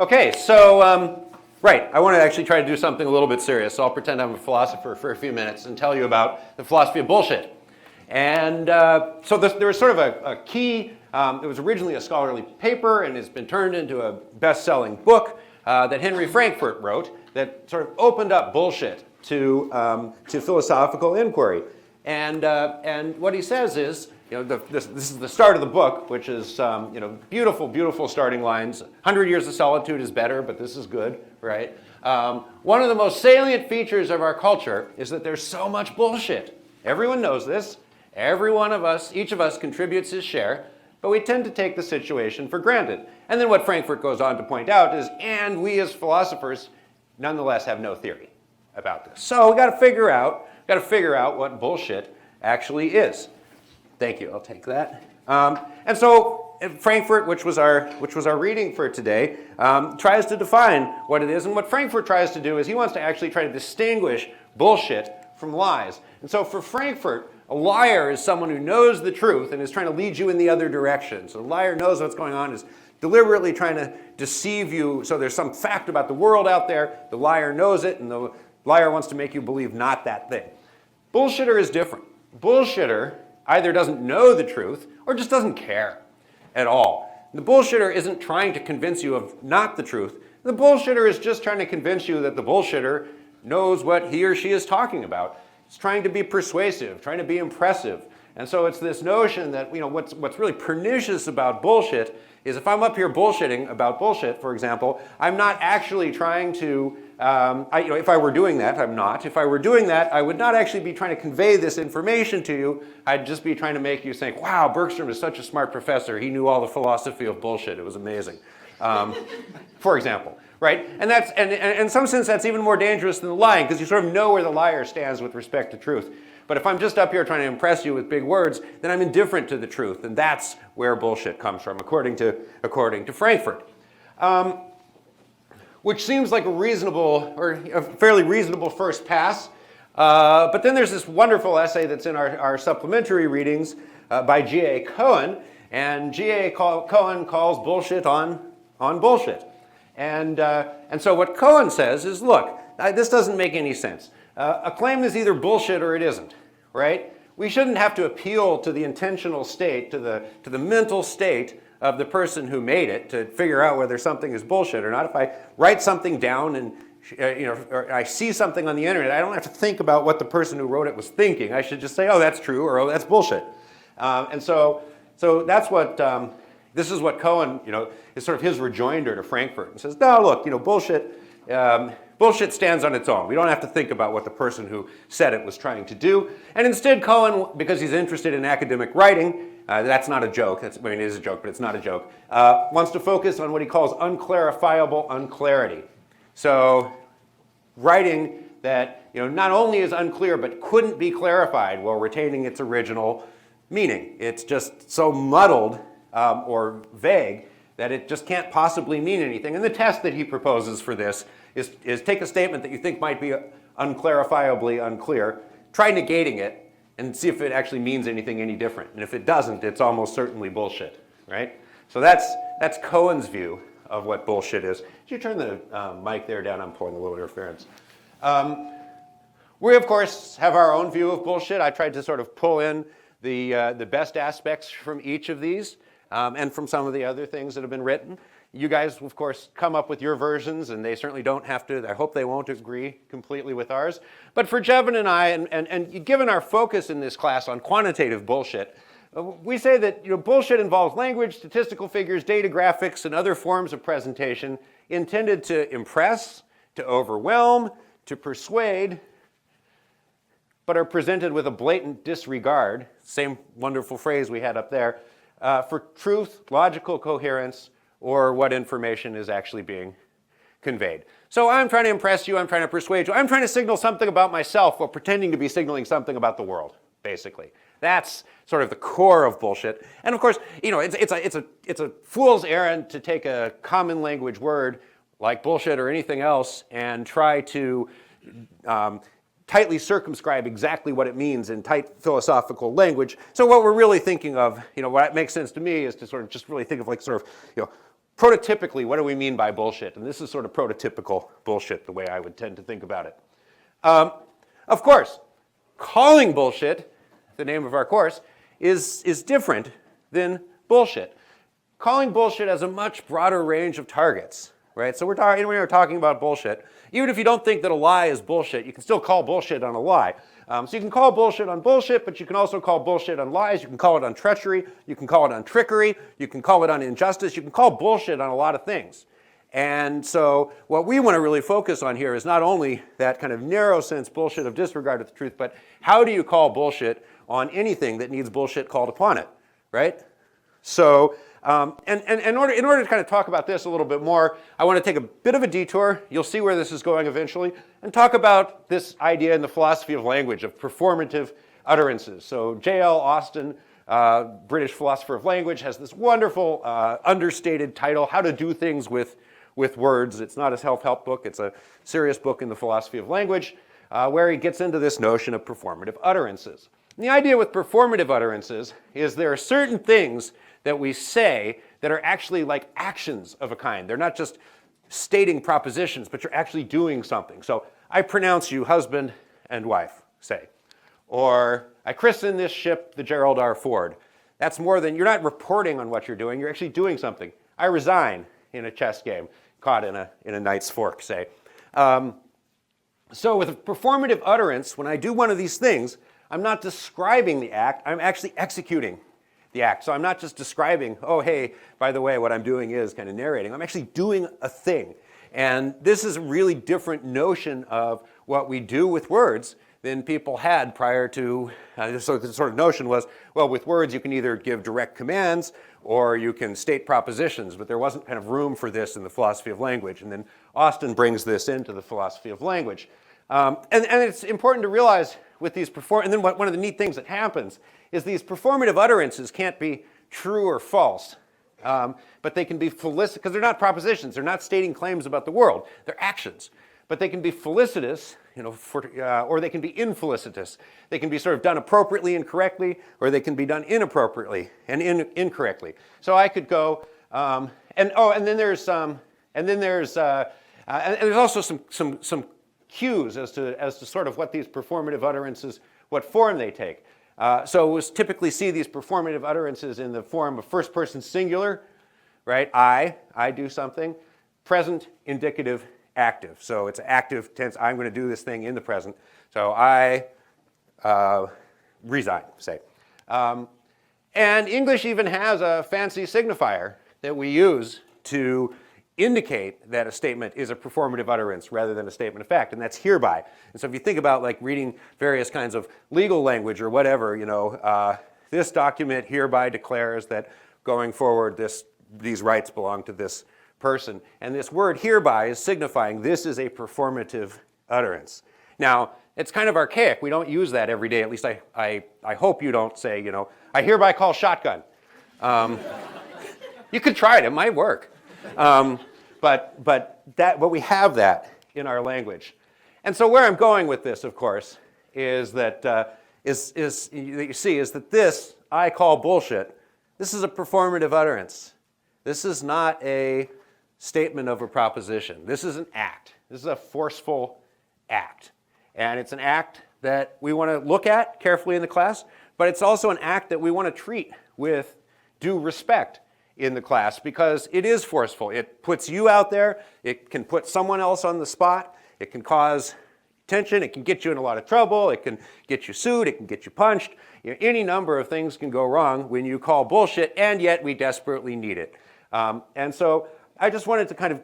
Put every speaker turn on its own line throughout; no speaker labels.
Okay, so, right, I want to actually try to do something a little bit serious, so I'll pretend I'm a philosopher for a few minutes and tell you about the philosophy of bullshit. And so there was sort of a key, it was originally a scholarly paper and it's been turned into a best-selling book that Henry Frankfurt wrote that sort of opened up bullshit to philosophical inquiry. And what he says is, this is the start of the book, which is, beautiful, beautiful starting lines. 100 Years of Solitude is better, but this is good, right? One of the most salient features of our culture is that there's so much bullshit. Everyone knows this. Every one of us, each of us contributes his share, but we tend to take the situation for granted. And then what Frankfurt goes on to point out is, and we as philosophers nonetheless have no theory about this. So we got to figure out what bullshit actually is. Thank you. I'll take that. And so Frankfurt, which was our reading for today, tries to define what it is. And what Frankfurt tries to do is he wants to actually try to distinguish bullshit from lies. And so for Frankfurt, a liar is someone who knows the truth and is trying to lead you in the other direction. So a liar knows what's going on, is deliberately trying to deceive you. So there's some fact about the world out there. The liar knows it, and the liar wants to make you believe not that thing. Bullshitter is different. Bullshitter either doesn't know the truth or just doesn't care at all. The bullshitter isn't trying to convince you of not the truth. The bullshitter is just trying to convince you that the bullshitter knows what he or she is talking about. It's trying to be persuasive, trying to be impressive. And so it's this notion that, what's really pernicious about bullshit is if I'm up here bullshitting about bullshit, for example, I'm not actually trying to, if I were doing that, I'm not. If I were doing that, I would not actually be trying to convey this information to you. I'd just be trying to make you think, wow, Bergstrom is such a smart professor. He knew all the philosophy of bullshit. It was amazing. For example. Right? And in some sense, that's even more dangerous than the lying, because you sort of know where the liar stands with respect to truth. But if I'm just up here trying to impress you with big words, then I'm indifferent to the truth, and that's where bullshit comes from, according to Frankfurt. Which seems like a reasonable, or a fairly reasonable first pass. But then there's this wonderful essay that's in our supplementary readings by G.A. Cohen, and G.A. Cohen calls bullshit on bullshit. And so what Cohen says is, look, this doesn't make any sense. A claim is either bullshit or it isn't, right? We shouldn't have to appeal to the intentional state, to the mental state of the person who made it to figure out whether something is bullshit or not. If I write something down and or I see something on the internet, I don't have to think about what the person who wrote it was thinking. I should just say, oh, that's true, or oh, that's bullshit. And so that's what. This is what Cohen, is sort of his rejoinder to Frankfurt, and says, no, look, bullshit stands on its own. We don't have to think about what the person who said it was trying to do. And instead, Cohen, because he's interested in academic writing, that's not a joke. It is a joke, but it's not a joke. Wants to focus on what he calls unclarifiable unclarity. So, writing that not only is unclear but couldn't be clarified while retaining its original meaning. It's just so muddled or vague that it just can't possibly mean anything. And the test that he proposes for this is take a statement that you think might be unclarifiably unclear, try negating it, and see if it actually means anything any different. And if it doesn't, it's almost certainly bullshit, right? So that's Cohen's view of what bullshit is. Could you turn the mic there down? I'm pulling a little interference. We, of course, have our own view of bullshit. I tried to sort of pull in the best aspects from each of these. And from some of the other things that have been written. You guys, of course, come up with your versions, and they certainly don't have to. I hope they won't agree completely with ours. But for Jevin and I, and given our focus in this class on quantitative bullshit, we say that bullshit involves language, statistical figures, data graphics, and other forms of presentation intended to impress, to overwhelm, to persuade, but are presented with a blatant disregard, same wonderful phrase we had up there, for truth, logical coherence, or what information is actually being conveyed. So I'm trying to impress you, I'm trying to persuade you, I'm trying to signal something about myself while pretending to be signaling something about the world, basically. That's sort of the core of bullshit. And of course, it's a fool's errand to take a common language word like bullshit or anything else and try to tightly circumscribe exactly what it means in tight philosophical language. So what we're really thinking of, what makes sense to me is to sort of just really think of like sort of, prototypically, what do we mean by bullshit? And this is sort of prototypical bullshit, the way I would tend to think about it. Of course, calling bullshit, the name of our course, is different than bullshit. Calling bullshit has a much broader range of targets, right? So when we're talking about bullshit, even if you don't think that a lie is bullshit, you can still call bullshit on a lie. So you can call bullshit on bullshit, but you can also call bullshit on lies. You can call it on treachery. You can call it on trickery. You can call it on injustice. You can call bullshit on a lot of things. And so what we want to really focus on here is not only that kind of narrow sense bullshit of disregard of the truth, but how do you call bullshit on anything that needs bullshit called upon it, right? So, in order to kind of talk about this a little bit more, I want to take a bit of a detour. You'll see where this is going eventually, and talk about this idea in the philosophy of language of performative utterances. So J.L. Austin, British philosopher of language, has this wonderful understated title, How to Do Things with Words. It's not a self-help book. It's a serious book in the philosophy of language, where he gets into this notion of performative utterances. And the idea with performative utterances is there are certain things that we say that are actually like actions of a kind. They're not just stating propositions, but you're actually doing something. So I pronounce you husband and wife, say. Or I christen this ship the Gerald R. Ford. That's more than, you're not reporting on what you're doing, you're actually doing something. I resign in a chess game, caught in a knight's fork, say. So with a performative utterance, when I do one of these things, I'm not describing the act, I'm actually executing the act. So I'm not just describing, oh, hey, by the way, what I'm doing is kind of narrating. I'm actually doing a thing. And this is a really different notion of what we do with words than people had prior to, so the sort of notion was, well, with words you can either give direct commands or you can state propositions, but there wasn't kind of room for this in the philosophy of language. And then Austin brings this into the philosophy of language. And it's important to realize with these and then one of the neat things that happens is these performative utterances can't be true or false, but they can be felicitous, because they're not propositions, they're not stating claims about the world, they're actions. But they can be felicitous, or they can be infelicitous. They can be sort of done appropriately and correctly, or they can be done inappropriately and incorrectly. So I could go, and then there's also some cues as to sort of what these performative utterances, what form they take. So we'll typically see these performative utterances in the form of first person singular, right? I do something. Present, indicative, active. So it's active tense. I'm going to do this thing in the present. So I resign, say. And English even has a fancy signifier that we use to indicate that a statement is a performative utterance rather than a statement of fact, and that's hereby. And so if you think about like reading various kinds of legal language or whatever, this document hereby declares that going forward these rights belong to this person. And this word hereby is signifying this is a performative utterance. Now, it's kind of archaic. We don't use that every day. At least I hope you don't say, I hereby call shotgun. You could try it. It might work. But we have that in our language. And so where I'm going with this, of course, is that this I call bullshit. This is a performative utterance. This is not a statement of a proposition. This is an act. This is a forceful act. And it's an act that we want to look at carefully in the class, but it's also an act that we want to treat with due respect in the class because it is forceful. It puts you out there. It can put someone else on the spot. It can cause tension. It can get you in a lot of trouble. It can get you sued. It can get you punched. Any number of things can go wrong when you call bullshit, and yet we desperately need it. And so I just wanted to kind of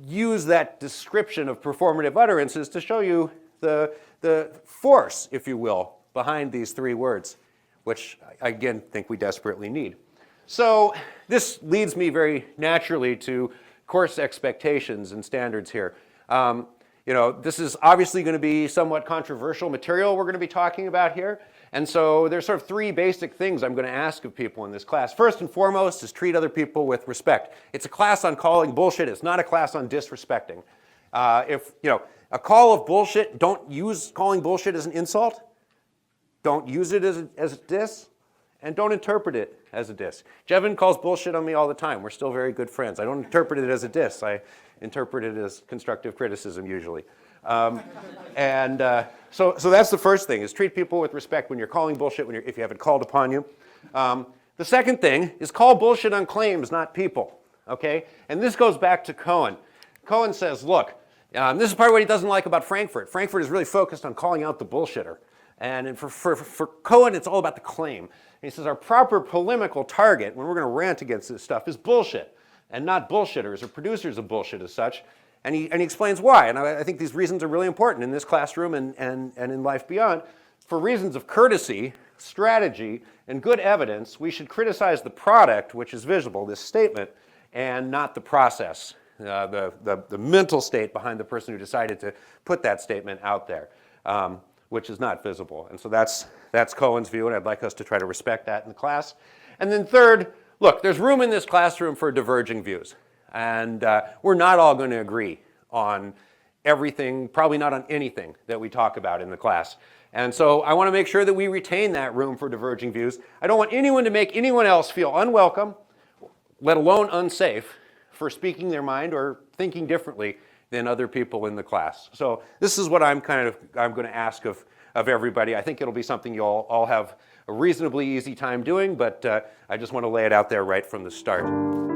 use that description of performative utterances to show you the force, if you will, behind these three words, which I again think we desperately need. So this leads me very naturally to course expectations and standards here. This is obviously going to be somewhat controversial material we're going to be talking about here. And so there's sort of three basic things I'm going to ask of people in this class. First and foremost is treat other people with respect. It's a class on calling bullshit. It's not a class on disrespecting. A call of bullshit, don't use calling bullshit as an insult. Don't use it as a diss. and don't interpret it as a diss. Jevin calls bullshit on me all the time. We're still very good friends. I don't interpret it as a diss. I interpret it as constructive criticism usually. So that's the first thing, is treat people with respect when you're calling bullshit, if you have it called upon you. The second thing is call bullshit on claims, not people. Okay? And this goes back to Cohen. Cohen says, look, this is part of what he doesn't like about Frankfurt. Frankfurt is really focused on calling out the bullshitter. And for Cohen, it's all about the claim. And he says our proper polemical target, when we're going to rant against this stuff, is bullshit, and not bullshitters or producers of bullshit as such. And he explains why. And I think these reasons are really important in this classroom and in life beyond. For reasons of courtesy, strategy, and good evidence, we should criticize the product, which is visible, this statement, and not the process, the mental state behind the person who decided to put that statement out there. Which is not visible. And so that's Cohen's view, and I'd like us to try to respect that in the class. And then third, look, there's room in this classroom for diverging views. And we're not all going to agree on everything, probably not on anything that we talk about in the class. And so I want to make sure that we retain that room for diverging views. I don't want anyone to make anyone else feel unwelcome, let alone unsafe, for speaking their mind or thinking differently than other people in the class. So this is what I'm going to ask of everybody. I think it'll be something you'll all have a reasonably easy time doing, but I just want to lay it out there right from the start.